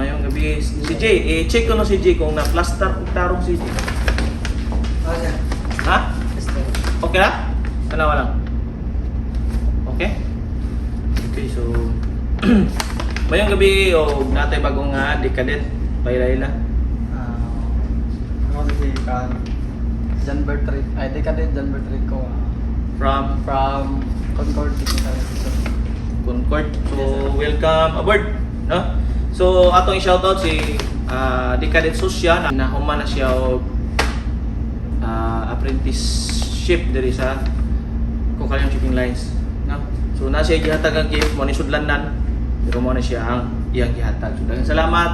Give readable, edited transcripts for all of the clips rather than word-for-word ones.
Mayong gabi. Si Jay, check ko no si Jay kung na-plaster o tarong si Jay. Okay. Ha? Okay na? Tanawa lang. Okay? Okay, so... Mayong gabi o natay bagong decadent. Pailayla. Ako si John Bertrand. Ay, decadent John Bertrand ko. From From Concord, Technical Institute. Concord. So, welcome aboard. No? So, atong i-shoutout si Decadent Susya na human na siya og apprenticeship diri sa Kukalyang Shipping Lines. No? So, na siya gihatag ang gift mo ni Sudlanan. Pero mo na siya ang iyang gihatag. So, daghang salamat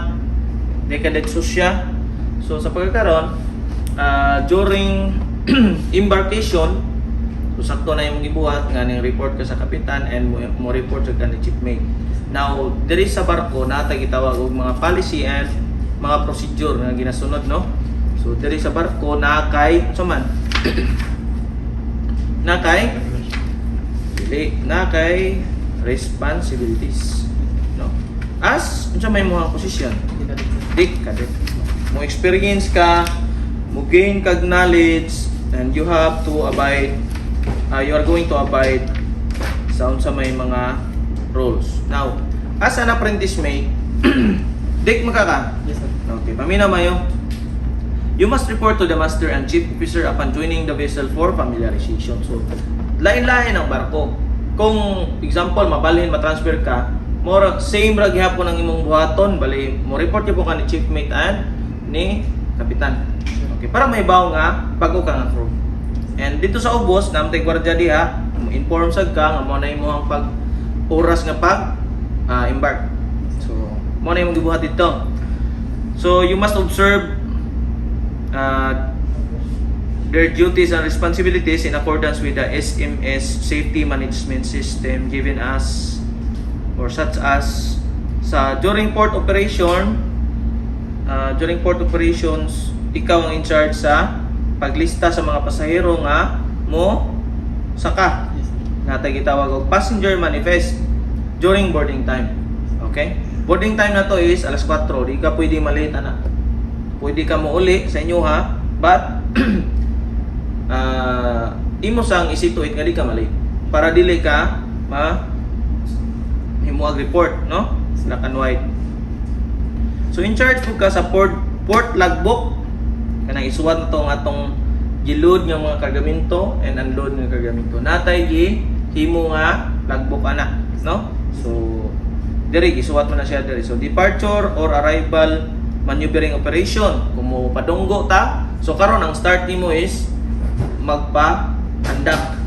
Decadent Susya. So, sa pagkakaroon, during embarkation, so sakto na yung gibuhat nga ning report ka sa kapitan and mo report sa kanang chief mate. Now, diri sa barko natay gitawag og mga policy and mga procedure nga ginasunod, no? So diri sa barko na kay man na kay responsibilities, no? As unsa may mga posisyon? Decadent. Mo experience ka, mo gain kag knowledge, and you have to abide you are going to abide sa unsa may mga rules. Now, as an apprentice mate, dik makaka. Yes, sir. Okay, paminaw mayo. You must report to the master and chief officer upon joining the vessel for familiarization. So, lain-lain ang barko. Kung example mabalhin matransfer ka, more same ra gihapon ang imong buhaton, bali mo report gyud ka ni chief mate and ni kapitan. Okay, para may bawo nga bago ka nga crew. And dito sa ubos, namtay gwardiya diha, inform sad ka nga mo na imo ang pag oras nga pag embark. So, mo na imong gibuhat dito. So, you must observe their duties and responsibilities in accordance with the SMS safety management system given us or such as during port operations, ikaw ang in charge sa paglista sa mga pasahero nga mo saka. Natay gitawag og passenger manifest during boarding time. Okay? Boarding time na to is alas 4, di ka pwede malate na. Pwede ka mo uli sa inyo ha, but imo sang isituit nga di ka malate para dili ka himuag report, no? Black and white. So in charge pud ka sa port logbook kanang isuwat na tong atong giload nga mga kargamento and unload nga kargamento. Natay himo nga logbook ana, no? So diri isuwat mo na siya diri. So departure or arrival maneuvering operation kung mo padunggo ta. So karon ang start nimo is magpa-andak.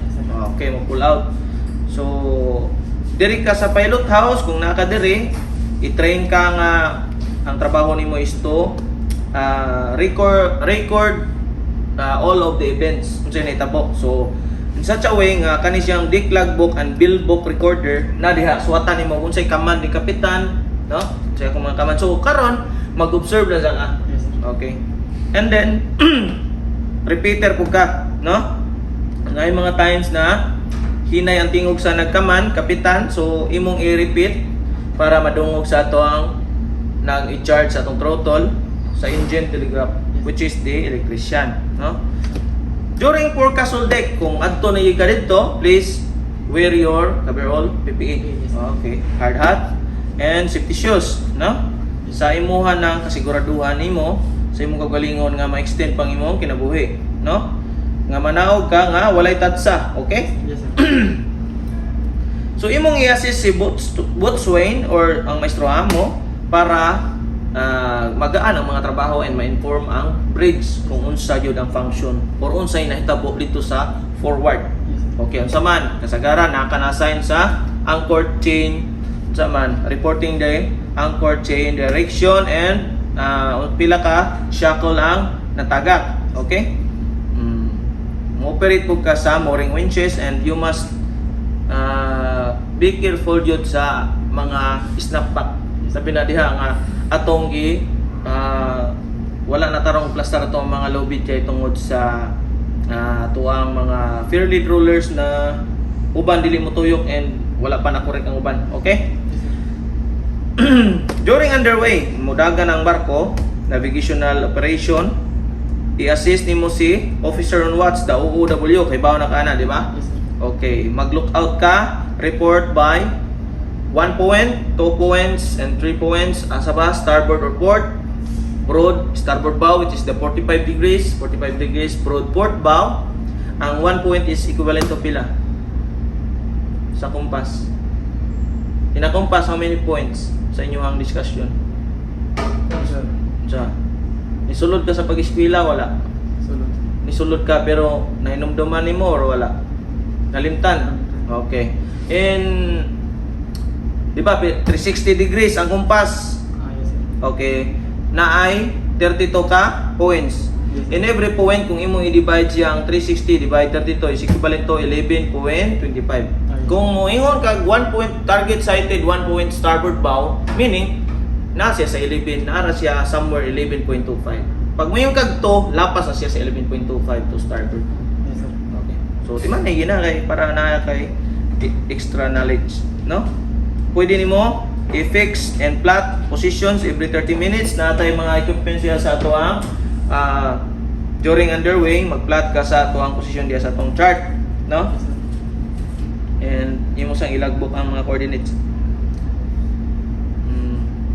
Okay, mo pull out. So diri ka sa pilot house kung naka diri, i-train ka nga ang trabaho nimo is to record all of the events unsa nahitabo. So in such a way nga kani siyang dick logbook and bill book recorder na diha suwatan nimo unsay command ni kapitan, no? Unsay akong mga command. So karon mag-observe na sa okay. And then repeater pug ka, no? Ngay mga times na hinay ang tingog sa nagkaman kapitan, so imong i-repeat para madungog sa ato ang nag-i-charge sa atong throttle sa engine telegraph, which is the electrician, no? During forecastle deck, kung adto na ka dito, please wear your coverall, PPE. Okay, hard hat and safety shoes, no? Sa imuha ng kasiguraduhan nimo, sa imong kagalingon nga ma-extend pang imong kinabuhi, no? Nga manaog ka nga walay tatsa, okay? Yes, sir. So imong i-assist si boatswain or ang maestro mo para magaan ang mga trabaho and ma-inform ang bridge kung unsa yun ang function or unsay nahitabo dito sa forward. Okay, unsa man kasagaran naka-assign sa anchor chain, unsa man reporting the anchor chain direction and pila ka shackle ang natagak. Okay? Mo-operate po ka sa mooring winches and you must be careful yun sa mga snapback. Sabi na diha nga atong wala na tarong plaster atong mga low bid kay tungod sa tuang mga fair lead rollers na uban dili mo tuyok and wala pa na correct ang uban. Okay? During underway, mudagan ang barko, navigational operation, i-assist nimo si officer on watch, the OOW, kay bawo na kana, di ba? Yes, sir. Okay, mag-lookout ka, report by 1 point, 2 points, and 3 points. Asa ba? Starboard or port. Broad, starboard bow, which is the 45 degrees. 45 degrees, broad port bow. Ang 1 point is equivalent to pila? Sa kumpas. Inakumpas, how many points sa inyong discussion? Yes, sir. Sa nisulod ka sa pag-eskwela, wala? Sulod. Nisulod ka pero nahinumduman ni mo or wala? Nalimtan? Okay. And di ba 360 degrees ang kumpas? Yes, sir. Okay. Na ay 32 ka points. Yes, sir. In every point kung imong i-divide siya ang 360 divide 32 is equivalent to 11.25. Kung mo ingon kag 1 point target sighted, 1 point starboard bow, meaning na siya sa 11, nara siya somewhere 11.25. Pag mo yung kag to, lapas na siya sa 11.25 to starboard. Yes, sir. Okay. So, di man na gina kay para na kay extra knowledge, no? Pwede nimo i-fix and plot positions every 30 minutes na tay mga equipment siya sa ato ang during underway, mag-plot ka sa ato ang position diya sa atong chart, no? Yes, sir. And imo sang ilagbook ang mga coordinates.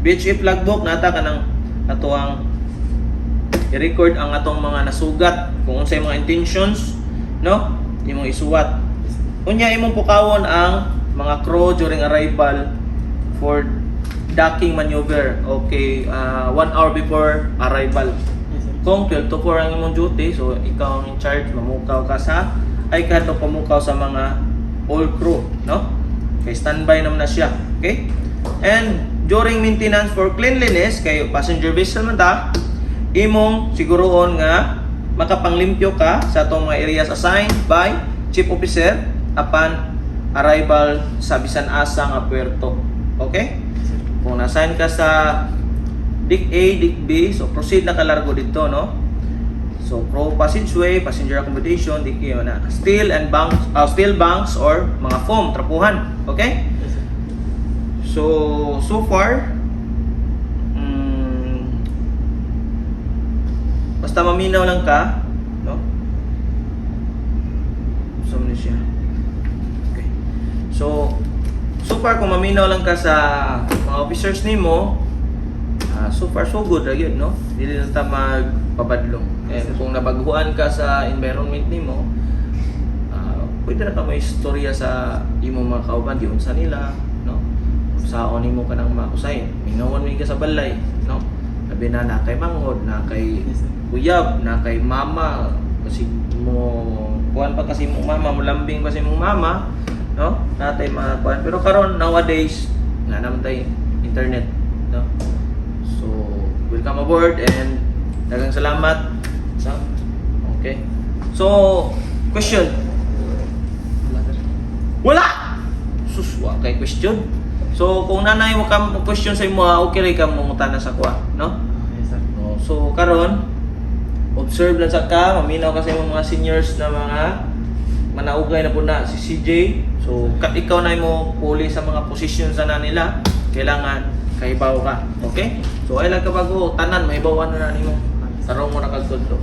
BHF logbook nata ka ng ato ang i-record ang atong mga nasugat kung unsay mga intentions, no? Imong isuwat. Unya imong pukawon ang mga crew during arrival for docking maneuver. Okay, 1 hour before arrival. Yes, sir. Kung 12 to 4 ang imong duty, so ikaw ang in charge, mamukaw ka sa ay ka to pamukaw sa mga all crew, no? Kay standby naman na siya, okay? And during maintenance for cleanliness kay passenger vessel man ta, imong siguroon nga makapanglimpyo ka sa atong mga areas assigned by chief officer upon arrival sa bisan asa nga puerto. Okay? Kung na-assign ka sa Dick A, Dick B, so proceed na kalargo dito, no? So, pro passageway, passenger accommodation, Dick A na. Steel and banks, steel banks or mga foam, trapuhan. Okay? Yes, sir. So far, basta maminaw lang ka, no? So, ano siya? Okay. So far kung maminaw lang ka sa mga officers nimo, so far so good ra gyud, no? Dili na ta magpabadlong. And kung nabaguhan ka sa environment nimo, pwede na ka may istorya sa imo mga kauban, di unsa nila, no? Saon nimo ka nang makusay. Mingawan mo ka sa balay, no? Sabi na kay manghod, na kay Yes, sir. uyab, na kay mama, kasi mo kuan pa kasi mong mama, mulambing pa si mong mama, no? Natay mga kuan. Pero karon nowadays, nga naman tay internet, no? So, welcome aboard and daghang salamat. Okay. So, question. Wala, sir. Wala! Sus, wa kay question. So, kung nanay mo ka question sa imo, okay ray ka mo na sa kuha, no? Yes, sir. So, karon observe lang sa ka, maminaw kasi mo mga seniors na mga manaugay na po na si CJ. So, ikaw na mo puli sa mga positions na nila, kailangan kaibaw ka. Okay? So, ay lang ka bago tanan, maibawan na nimo. Tarong mo na kagtudlo.